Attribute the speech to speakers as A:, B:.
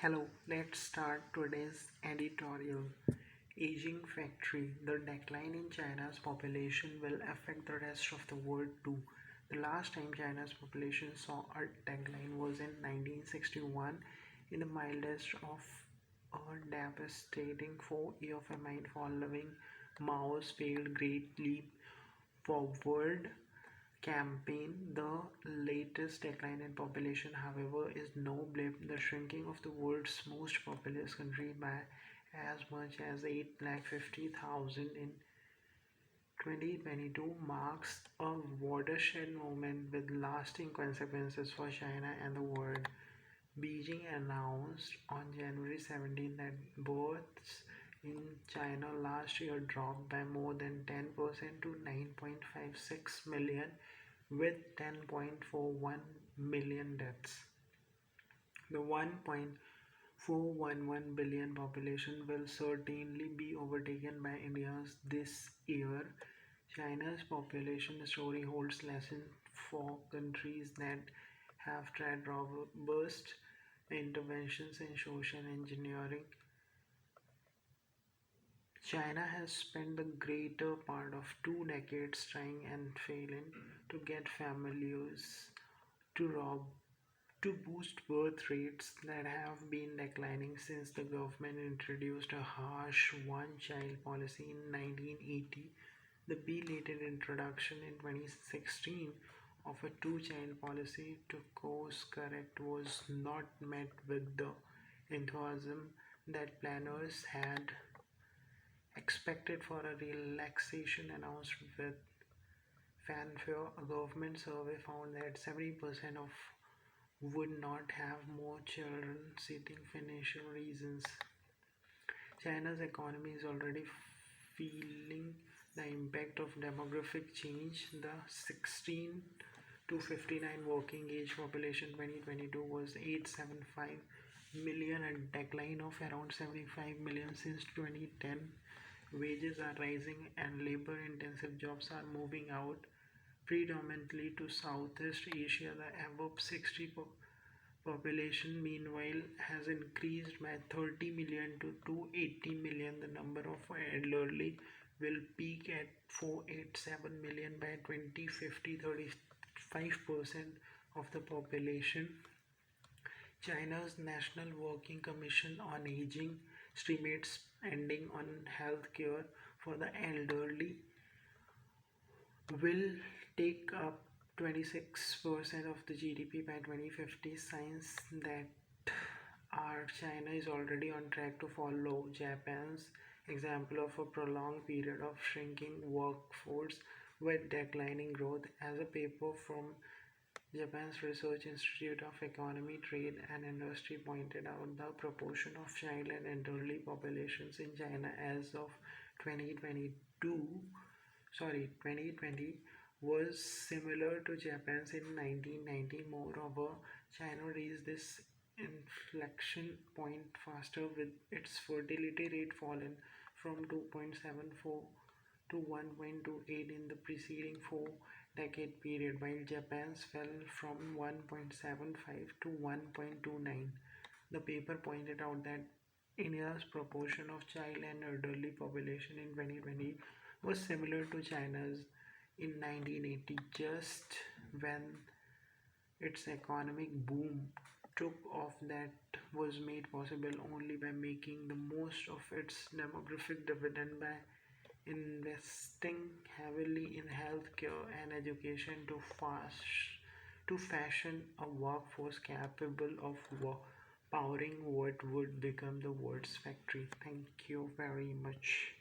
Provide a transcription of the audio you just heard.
A: Hello, let's start today's editorial. Aging factory. The decline in China's population will affect the rest of the world too. The last time China's population saw a decline was in 1961 in the mildest of a devastating 4-year famine following Mao's failed Great Leap Forward campaign. The latest decline in population, however, is no blip. The shrinking of the world's most populous country by as much as 850,000 in 2022 marks a watershed moment with lasting consequences for China and the world. Beijing announced on January 17 that births in China last year dropped by more than 10% to 9.56 million, with 10.41 million deaths. The 1.411 billion population will certainly be overtaken by India's this year. China's population story holds lessons for countries that have tried robust interventions in social engineering. China has spent the greater part of 2 decades trying and failing to get families to rob to boost birth rates that have been declining since the government introduced a harsh one-child policy in 1980. The belated introduction in 2016 of a two-child policy to course correct was not met with the enthusiasm that planners had expected for a relaxation announced with fanfare. A government survey found that 70% of would not have more children, citing financial reasons. China's economy is already feeling the impact of demographic change. The 16 to 59 working age population 2022 was 875 million, a decline of around 75 million since 2010. Wages are rising and labor intensive jobs are moving out predominantly to Southeast Asia. The above 60 population, meanwhile, has increased by 30 million to 280 million. The number of elderly will peak at 487 million by 2050, 35% of the population. China's National Working Commission on Aging estimates spending on healthcare for the elderly will take up 26% of the GDP by 2050. Signs that our China is already on track to follow Japan's example of a prolonged period of shrinking workforce with declining growth. As a paper from Japan's Research Institute of Economy, Trade and Industry pointed out, the proportion of child and elderly populations in China as of 2020 was similar to Japan's in 1990. Moreover, China reached this inflection point faster, with its fertility rate fallen from 2.74 to 1.28 in the preceding 4 decade period, while Japan's fell from 1.75 to 1.29. The paper pointed out that India's proportion of child and elderly population in 2020 was similar to China's in 1980, just when its economic boom took off. That was made possible only by making the most of its demographic dividend by investing heavily in healthcare and education to fashion a workforce capable of powering what would become the world's factory. Thank you very much.